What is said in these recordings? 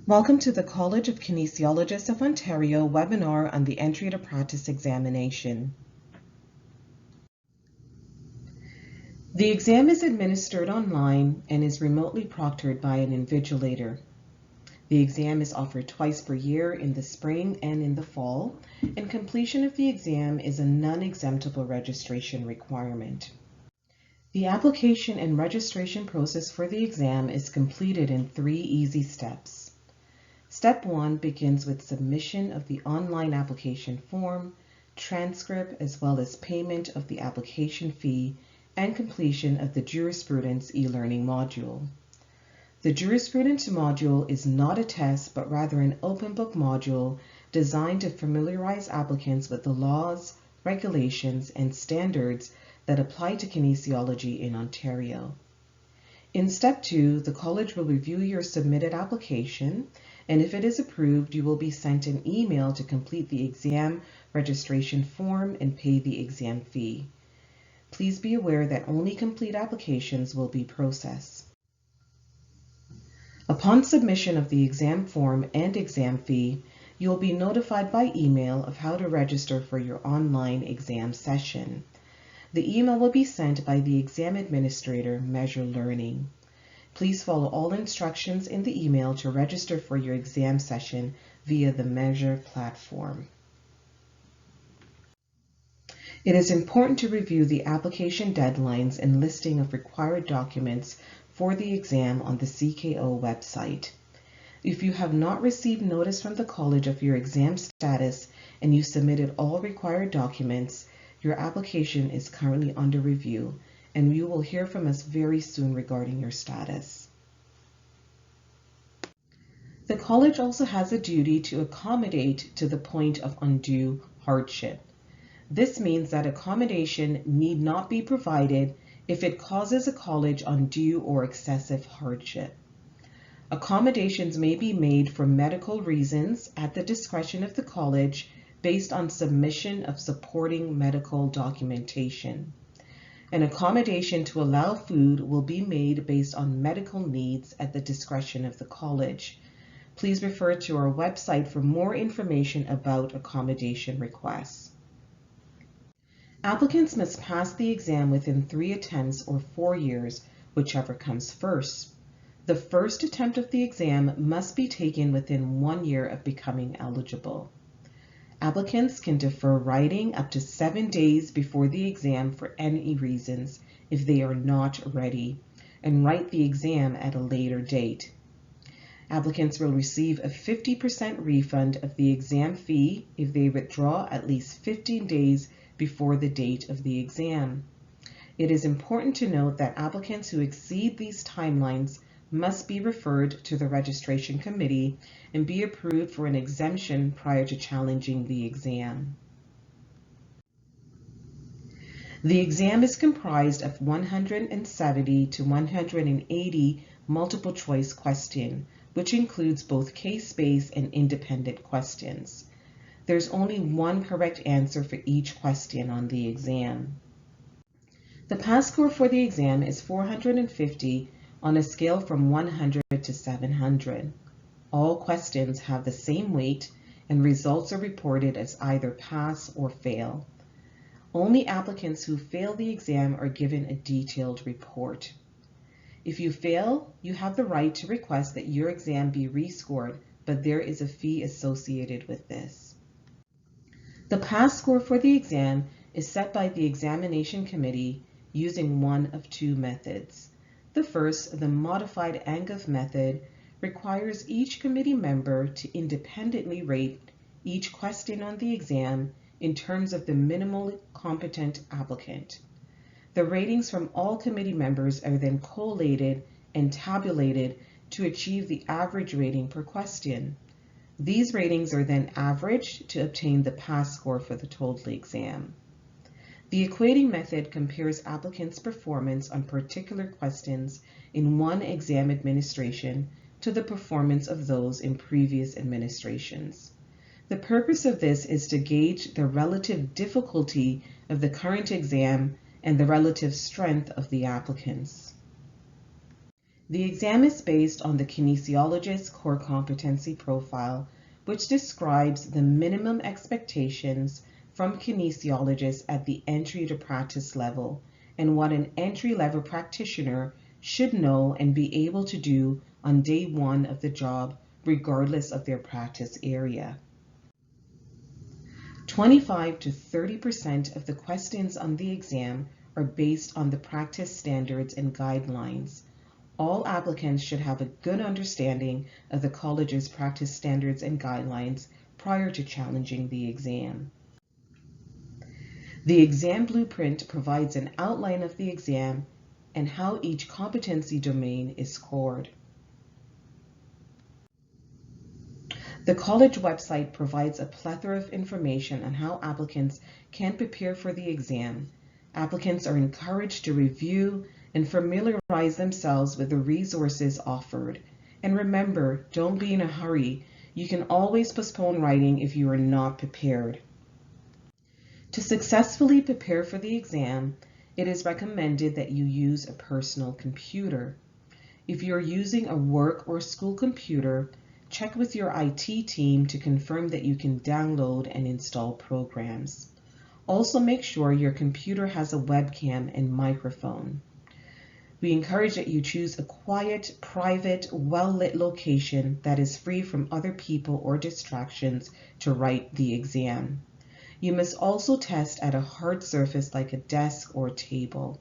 Welcome to the College of Kinesiologists of Ontario webinar on the Entry to Practice examination. The exam is administered online and is remotely proctored by an invigilator. The exam is offered twice per year in the spring and in the fall, and completion of the exam is a non-exemptable registration requirement. The application and registration process for the exam is completed in 3 easy steps. Step 1 begins with submission of the online application form, transcript, as well as payment of the application fee and completion of the jurisprudence e-learning module. The jurisprudence module is not a test, but rather an open book module designed to familiarize applicants with the laws, regulations, and standards that apply to kinesiology in Ontario. In Step 2, the college will review your submitted application, and if it is approved, you will be sent an email to complete the exam registration form and pay the exam fee. Please be aware that only complete applications will be processed. Upon submission of the exam form and exam fee, you will be notified by email of how to register for your online exam session. The email will be sent by the exam administrator, Measure Learning. Please follow all instructions in the email to register for your exam session via the Measure platform. It is important to review the application deadlines and listing of required documents for the exam on the CKO website. If you have not received notice from the college of your exam status and you submitted all required documents, your application is currently under review, and you will hear from us very soon regarding your status. The college also has a duty to accommodate to the point of undue hardship. This means that accommodation need not be provided if it causes a college undue or excessive hardship. Accommodations may be made for medical reasons at the discretion of the college based on submission of supporting medical documentation. An accommodation to allow food will be made based on medical needs at the discretion of the college. Please refer to our website for more information about accommodation requests. Applicants must pass the exam within 3 attempts or 4 years, whichever comes first. The first attempt of the exam must be taken within 1 year of becoming eligible. Applicants can defer writing up to 7 days before the exam for any reasons if they are not ready, and write the exam at a later date. Applicants will receive a 50% refund of the exam fee if they withdraw at least 15 days before the date of the exam. It is important to note that applicants who exceed these timelines must be referred to the registration committee and be approved for an exemption prior to challenging the exam. The exam is comprised of 170 to 180 multiple choice questions, which includes both case-based and independent questions. There's only one correct answer for each question on the exam. The pass score for the exam is 450 on a scale from 100 to 700. All questions have the same weight and results are reported as either pass or fail. Only applicants who fail the exam are given a detailed report. If you fail, you have the right to request that your exam be rescored, but there is a fee associated with this. The pass score for the exam is set by the examination committee using one of 2 methods. The first, the modified Angov method, requires each committee member to independently rate each question on the exam in terms of the minimally competent applicant. The ratings from all committee members are then collated and tabulated to achieve the average rating per question. These ratings are then averaged to obtain the pass score for the total exam. The equating method compares applicants' performance on particular questions in one exam administration to the performance of those in previous administrations. The purpose of this is to gauge the relative difficulty of the current exam and the relative strength of the applicants. The exam is based on the Kinesiologist Core Competency Profile, which describes the minimum expectations from kinesiologists at the entry to practice level and what an entry-level practitioner should know and be able to do on day one of the job, regardless of their practice area. 25 to 30% of the questions on the exam are based on the practice standards and guidelines. All applicants should have a good understanding of the college's practice standards and guidelines prior to challenging the exam. The exam blueprint provides an outline of the exam and how each competency domain is scored. The college website provides a plethora of information on how applicants can prepare for the exam. Applicants are encouraged to review and familiarize themselves with the resources offered. And remember, don't be in a hurry. You can always postpone writing if you are not prepared. To successfully prepare for the exam, it is recommended that you use a personal computer. If you're using a work or school computer, check with your IT team to confirm that you can download and install programs. Also make sure your computer has a webcam and microphone. We encourage that you choose a quiet, private, well-lit location that is free from other people or distractions to write the exam. You must also test at a hard surface like a desk or table.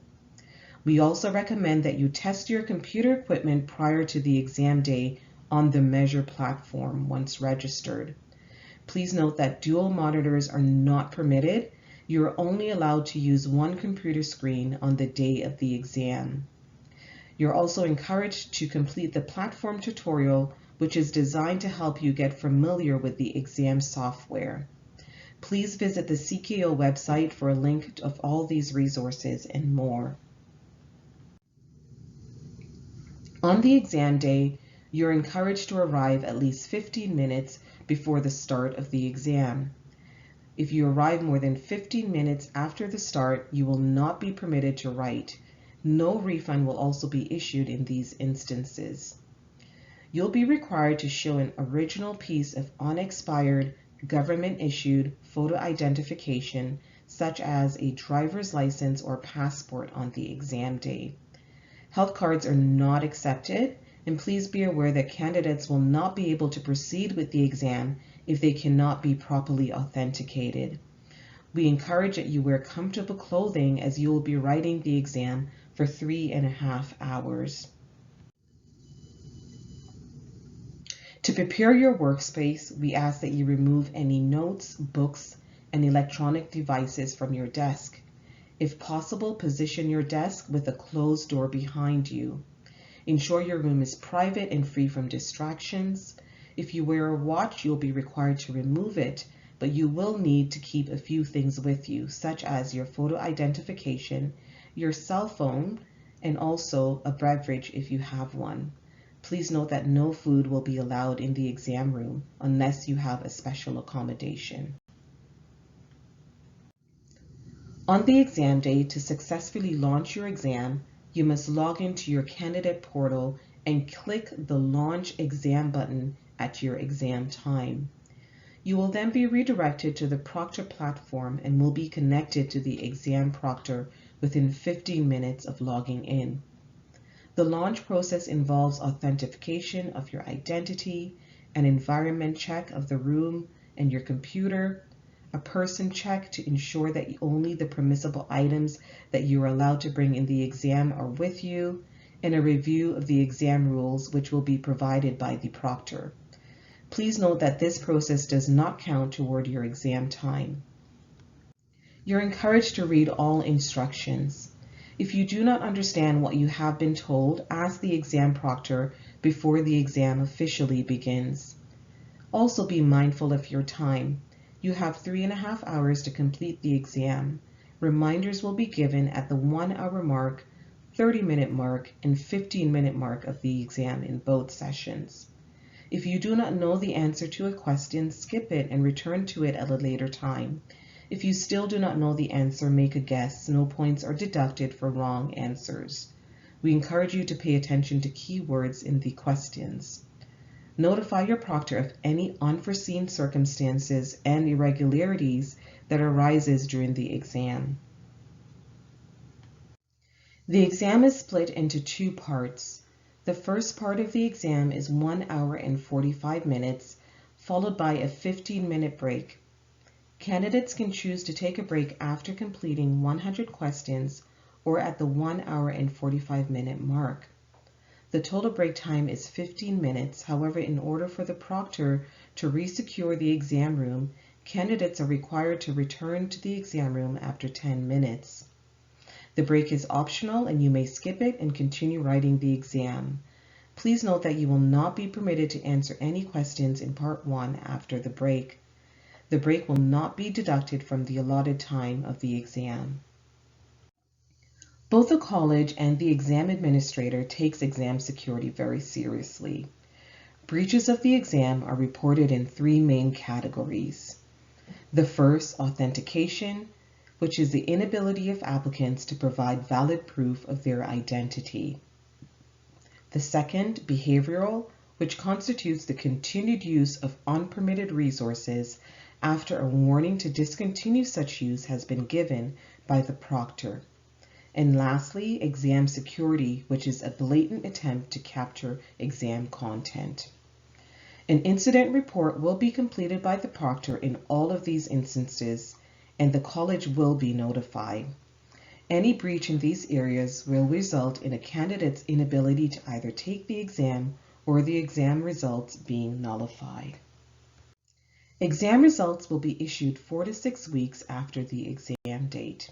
We also recommend that you test your computer equipment prior to the exam day on the Measure platform once registered. Please note that dual monitors are not permitted. You are only allowed to use one computer screen on the day of the exam. You're also encouraged to complete the platform tutorial, which is designed to help you get familiar with the exam software. Please visit the CKO website for a link of all these resources and more. On the exam day, you're encouraged to arrive at least 15 minutes before the start of the exam. If you arrive more than 15 minutes after the start, you will not be permitted to write. No refund will also be issued in these instances. You'll be required to show an original piece of unexpired, government-issued photo identification, such as a driver's license or passport on the exam day. Health cards are not accepted, and please be aware that candidates will not be able to proceed with the exam if they cannot be properly authenticated. We encourage that you wear comfortable clothing as you will be writing the exam for 3.5 hours. To prepare your workspace, we ask that you remove any notes, books, and electronic devices from your desk. If possible, position your desk with a closed door behind you. Ensure your room is private and free from distractions. If you wear a watch, you'll be required to remove it, but you will need to keep a few things with you, such as your photo identification, your cell phone, and also a beverage if you have one. Please note that no food will be allowed in the exam room unless you have a special accommodation. On the exam day, to successfully launch your exam, you must log into your candidate portal and click the Launch Exam button at your exam time. You will then be redirected to the proctor platform and will be connected to the exam proctor within 15 minutes of logging in. The launch process involves authentication of your identity, an environment check of the room and your computer, a person check to ensure that only the permissible items that you are allowed to bring in the exam are with you, and a review of the exam rules which will be provided by the proctor. Please note that this process does not count toward your exam time. You're encouraged to read all instructions. If you do not understand what you have been told, ask the exam proctor before the exam officially begins. Also be mindful of your time. You have 3.5 hours to complete the exam. Reminders will be given at the 1-hour mark, 30-minute mark, and 15-minute mark of the exam in both sessions. If you do not know the answer to a question, skip it and return to it at a later time. If you still do not know the answer, make a guess. No points are deducted for wrong answers. We encourage you to pay attention to keywords in the questions. Notify your proctor of any unforeseen circumstances and irregularities that arises during the exam. The exam is split into two parts. The first part of the exam is 1 hour and 45 minutes, followed by a 15-minute break. Candidates can choose to take a break after completing 100 questions or at the 1 hour and 45-minute mark. The total break time is 15 minutes. However, in order for the proctor to resecure the exam room, candidates are required to return to the exam room after 10 minutes. The break is optional and you may skip it and continue writing the exam. Please note that you will not be permitted to answer any questions in Part 1 after the break. The break will not be deducted from the allotted time of the exam. Both the college and the exam administrator takes exam security very seriously. Breaches of the exam are reported in three main categories. The first, authentication, which is the inability of applicants to provide valid proof of their identity. The second, behavioral, which constitutes the continued use of unpermitted resources after a warning to discontinue such use has been given by the proctor. And lastly, exam security, which is a blatant attempt to capture exam content. An incident report will be completed by the proctor in all of these instances, and the college will be notified. Any breach in these areas will result in a candidate's inability to either take the exam or the exam results being nullified. Exam results will be issued 4 to 6 weeks after the exam date.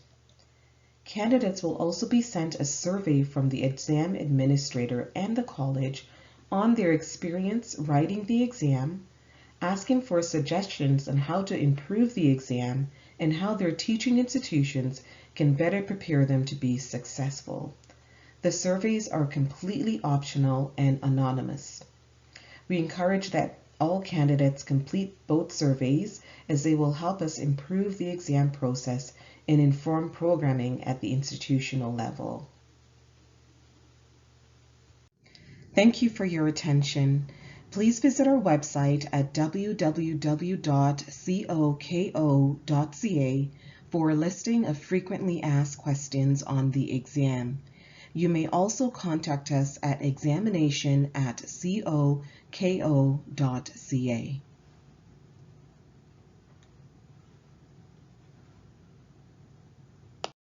Candidates will also be sent a survey from the exam administrator and the college on their experience writing the exam, asking for suggestions on how to improve the exam and how their teaching institutions can better prepare them to be successful. The surveys are completely optional and anonymous. We encourage that all candidates complete both surveys as they will help us improve the exam process and inform programming at the institutional level. Thank you for your attention. Please visit our website at www.coko.ca for a listing of frequently asked questions on the exam. You may also contact us at examination@coko.ca.